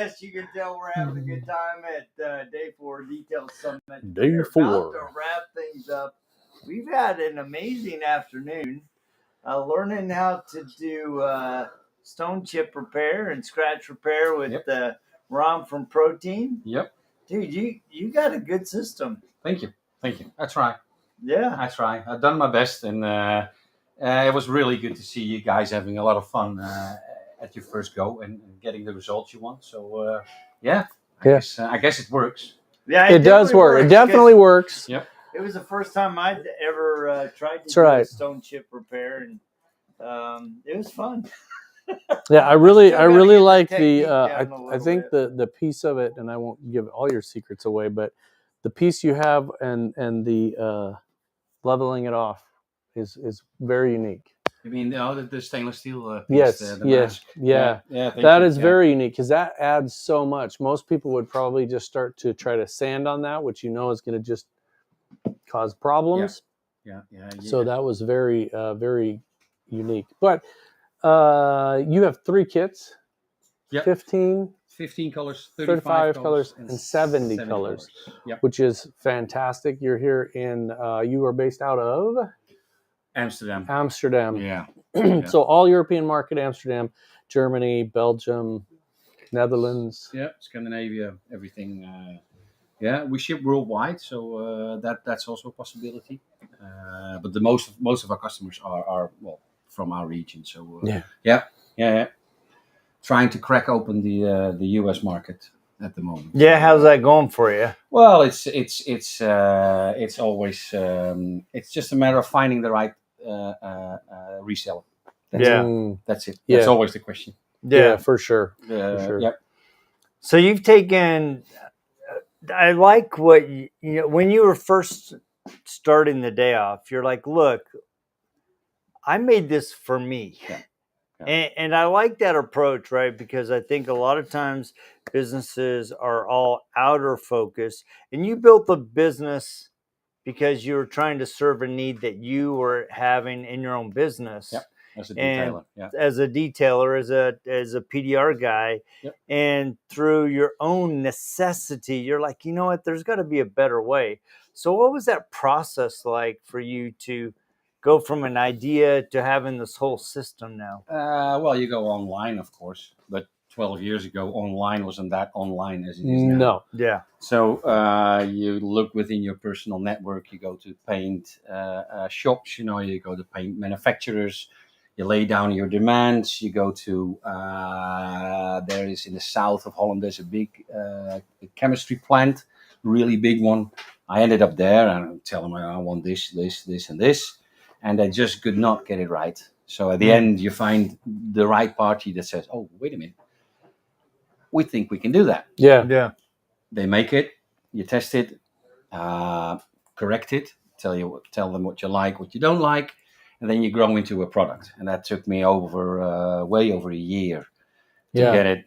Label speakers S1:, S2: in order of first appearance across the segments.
S1: guess you can tell we're having a good time at Day 4 Detail Summit.
S2: Day
S1: We're
S2: 4.
S1: about to wrap things up. We've had an amazing afternoon learning how to do stone chip repair and scratch repair with Ron from Protein.
S3: Yep.
S1: Dude, you got a good system.
S3: Thank you. I try.
S1: Yeah.
S3: I try. I've done my best, and it was really good to see you guys having a lot of fun at your first go and getting the results you want. So I guess it works.
S1: Yeah,
S2: it does work. It definitely works.
S3: Yep.
S1: It was the first time I'd ever tried to do a stone chip repair, and it was fun.
S2: Yeah, I really like the. I think the piece of it, and I won't give all your secrets away, but the piece you have and the leveling it off is very unique.
S3: You mean the stainless steel piece?
S2: Yes.
S3: The mask?
S2: Yeah. That is very unique because that adds so much. Most people would probably just start to try to sand on that, which is going to just cause problems.
S3: Yeah.
S2: So that was very very unique. But you have 3 kits.
S3: Yep.
S2: 15
S3: colors,
S2: 35 colors, and 70 colors.
S3: Yep.
S2: Which is fantastic. You're here in. You are based out of Amsterdam.
S3: Yeah.
S2: So all European market: Amsterdam, Germany, Belgium, Netherlands.
S3: Yeah, Scandinavia, everything. We ship worldwide, so that's also a possibility. But the most of our customers are from our region. So yeah. Trying to crack open the US market at the moment.
S1: Yeah, how's that going for you?
S3: Well, it's always it's just a matter of finding the right reseller. That's it. That's always the question.
S2: Yeah, for sure.
S3: Yep.
S1: So you've taken. I like what when you were first starting the day off. You're like, look, I made this for me.
S3: Yeah.
S1: And I like that approach, right? Because I think a lot of times businesses are all outer focused, and you built the business because you were trying to serve a need that you were having in your own business.
S3: Yep. As a detailer,
S1: as a detailer, as a PDR guy, and through your own necessity, you're like, you know what? There's got to be a better way. So, what was that process like for you to go from an idea to having this whole system now?
S3: Well, you go online, of course, but 12 years ago, online wasn't that online as it is now.
S2: No.
S1: Yeah.
S3: So you look within your personal network. You go to paint shops. You go to paint manufacturers. You lay down your demands. You go to there is in the south of Holland. There's a big chemistry plant, really big one. I ended up there and tell them I want this, and this, and they just could not get it right. So at the end, you find the right party that says, "Oh, wait a minute, we think we can do that."
S1: Yeah.
S3: They make it. You test it, correct it, tell them what you like, what you don't like. And then you grow into a product. And that took me way over a year to get it.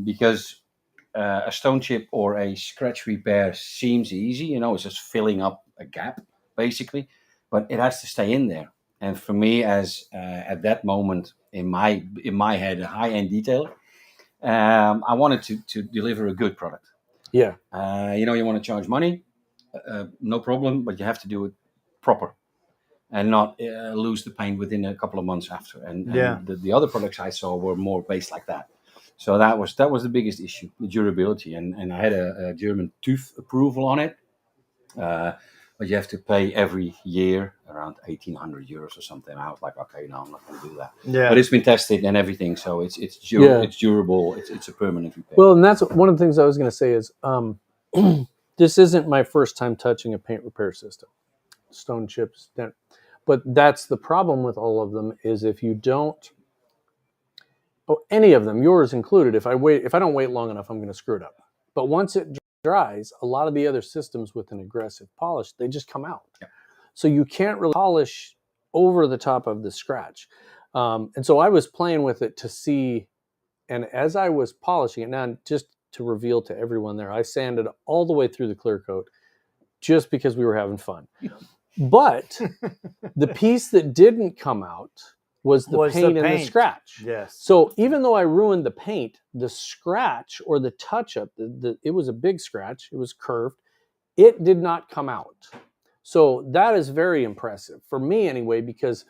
S3: Because a stone chip or a scratch repair seems easy. It's just filling up a gap, basically. But it has to stay in there. And for me, as at that moment in my head, a high-end detailer, I wanted to deliver a good product.
S2: Yeah.
S3: You want to charge money, no problem, but you have to do it proper. And not lose the paint within a couple of months after. And the other products I saw were more based like that. So that was the biggest issue, the durability. And I had a German tooth approval on it. But you have to pay every year around 1,800 euros or something. I was like, okay, no, I'm not going to do that.
S1: Yeah.
S3: But it's been tested and everything, so it's durable. It's a permanent repair.
S2: Well, and that's one of the things I was going to say is this isn't my first time touching a paint repair system. Stone chips, but that's the problem with all of them is if you don't, any of them, yours included, if I don't wait long enough, I'm going to screw it up. But once it dries, a lot of the other systems with an aggressive polish, they just come out.
S3: Yeah.
S2: So you can't really polish over the top of the scratch. And so I was playing with it to see, and as I was polishing it, now just to reveal to everyone there, I sanded all the way through the clear coat just because we were having fun. But the piece that didn't come out was the paint and the scratch.
S1: Yes.
S2: So even though I ruined the paint, the scratch or the touch-up, it was a big scratch. It was curved. It did not come out. So that is very impressive for me anyway, because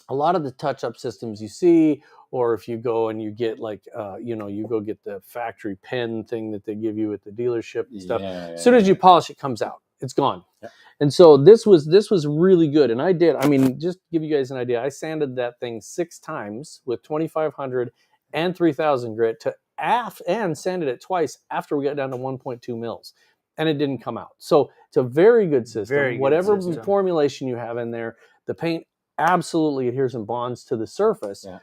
S2: a lot of the touch-up systems you see, or if you go and you get like, you go get the factory pen thing that they give you at the dealership and stuff. As soon as you polish, it comes out. It's gone.
S3: Yeah.
S2: And so this was really good. And just to give you guys an idea, I sanded that thing 6 times with 2500 and 3000 grit and sanded it twice after we got down to 1.2 mils. And it didn't come out. So it's a very good system. Whatever formulation you have in there, the paint absolutely adheres and bonds to the surface.
S3: Yeah.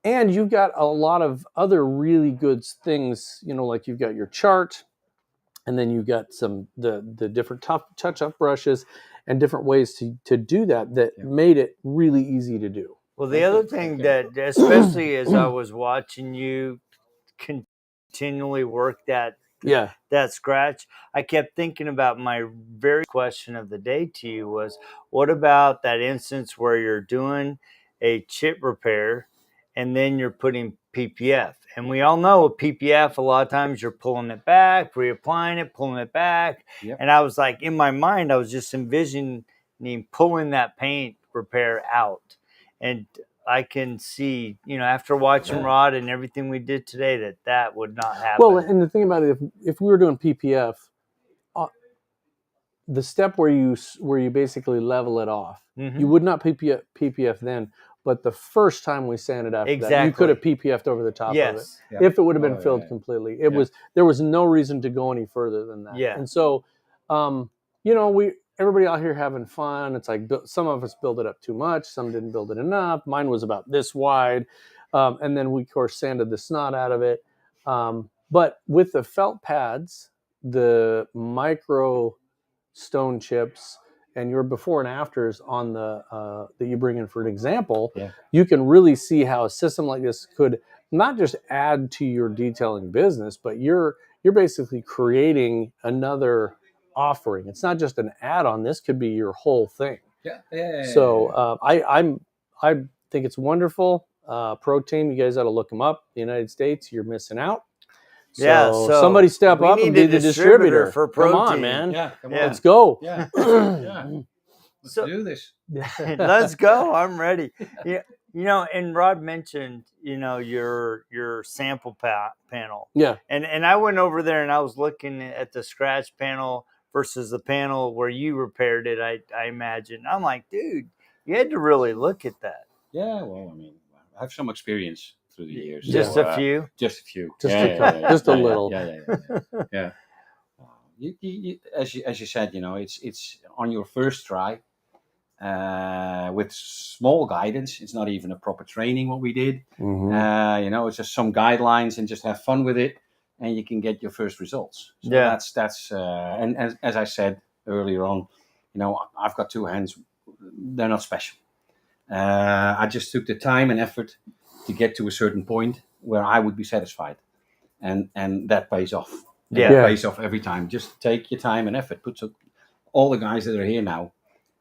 S2: And you've got a lot of other really good things, like you've got your chart, and then you've got the different touch-up brushes and different ways to do that made it really easy to do.
S1: Well, the other thing that, especially as I was watching you continually work that scratch, I kept thinking about my very question of the day to you was, what about that instance where you're doing a chip repair and then you're putting PPF? And we all know with PPF, a lot of times you're pulling it back, reapplying it, pulling it back.
S3: Yep.
S1: And I was like, in my mind, I was just envisioning pulling that paint repair out. And I can see, after watching Rod and everything we did today, that would not happen.
S2: Well, and the thing about it, if we were doing PPF, the step where you basically level it off, you would not PPF then. But the first time we sanded after that, you could have PPF'd over the top of it if it would have been filled completely. There was no reason to go any further than that.
S1: Yeah.
S2: And so, everybody out here having fun. It's like some of us build it up too much, some didn't build it enough. Mine was about this wide, and then we of course sanded the snot out of it. But with the felt pads, the micro stone chips, and your before and afters on that you bring in for an example, you can really see how a system like this could not just add to your detailing business, but you're basically creating another offering. It's not just an add-on. This could be your whole thing. So I think it's wonderful. Pro Team, you guys ought to look them up. The United States, you're missing out. So somebody step up and be the distributor for Pro Team. Come on, man.
S3: Come on.
S2: Let's go.
S3: Let's do this.
S1: Let's go. I'm ready. And Rod mentioned, your sample panel.
S2: Yeah.
S1: And I went over there and I was looking at the scratch panel versus the panel where you repaired it, I imagine. I'm like, dude, you had to really look at that.
S3: Yeah, well, I have some experience through the years.
S1: Just a few?
S3: Just a few.
S2: Just a little.
S3: Yeah. You, as you said, it's on your first try with small guidance. It's not even a proper training what we did. It's just some guidelines and just have fun with it, and you can get your first results. So that's and as I said earlier on, I've got 2 hands. They're not special. I just took the time and effort to get to a certain point where I would be satisfied, and that pays off. It pays off every time. Just take your time and effort. All the guys that are here now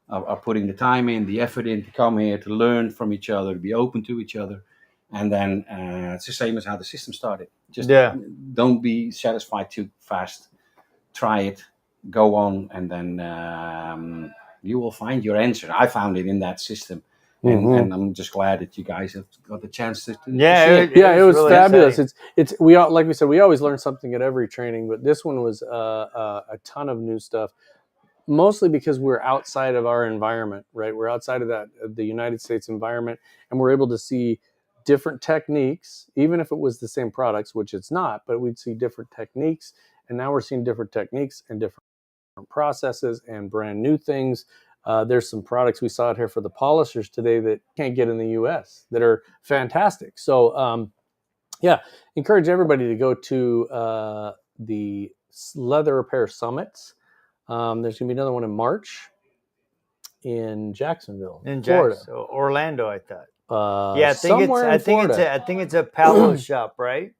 S3: are putting the time in, the effort in to come here, to learn from each other, to be open to each other. And then it's the same as how the system started. Just don't be satisfied too fast. Try it, go on, and then you will find your answer. I found it in that system. And I'm just glad that you guys have got the chance to see it.
S2: It was really fabulous.
S1: Exciting.
S2: Like we said, we always learn something at every training, but this one was a ton of new stuff. Mostly because we're outside of our environment, right? We're outside of the United States environment, and we're able to see different techniques, even if it was the same products, which it's not, but we'd see different techniques. And now we're seeing different techniques and different processes and brand new things. There's some products we saw out here for the polishers today that can't get in the US that are fantastic. So, encourage everybody to go to the Leather Repair Summits. There's going to be another one in March in Jacksonville, Florida.
S1: Orlando, I thought.
S2: I think
S1: it's a Palo shop, right?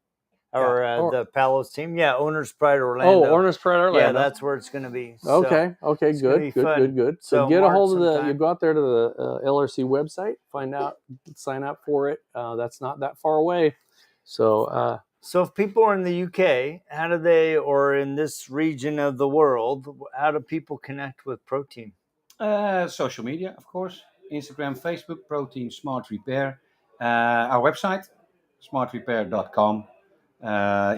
S1: or the Palos team. Yeah, Owner's Pride Orlando.
S2: Oh, Owner's Pride Orlando.
S1: Yeah, that's where it's going to be. So
S2: okay, good. So get a hold of you go out there to the LRC website, find out, sign up for it. That's not that far away. So,
S1: so if people are in the UK, how do they, or in this region of the world, how do people connect with Pro Team?
S3: Social media, of course. Instagram, Facebook, Pro Team Smart Repair. Our website, smartrepair.com.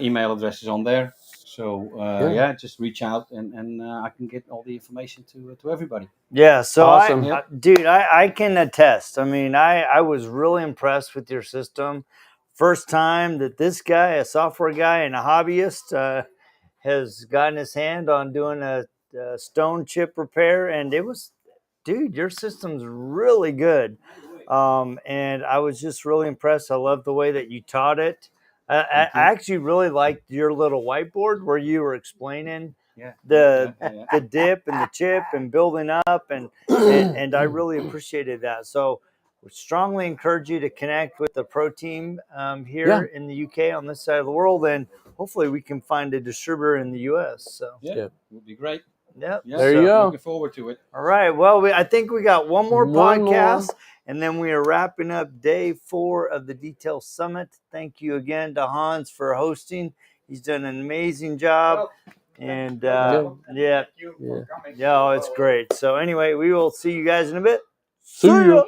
S3: Email address is on there. So, just reach out and I can get all the information to everybody.
S1: Yeah, so
S2: awesome.
S1: Dude, I can attest. I mean, I was really impressed with your system. First time that this guy, a software guy and a hobbyist, has gotten his hand on doing a stone chip repair, and it was, dude, your system's really good. And I was just really impressed. I love the way that you taught it. I actually really liked your little whiteboard where you were explaining the dip and the chip and building up, and I really appreciated that. So we strongly encourage you to connect with the Pro Team here in the UK on this side of the world, and hopefully we can find a distributor in the US. So
S3: would be great.
S1: Yep.
S2: There you go.
S3: Looking forward to it.
S1: All right. Well, I think we got one more podcast, and then we are wrapping up day 4 of the Detail Summit. Thank you again to Hans for hosting. He's done an amazing job. And
S3: Thank you for coming.
S1: Yeah, it's great. So anyway, we will see you guys in a bit.
S2: See ya.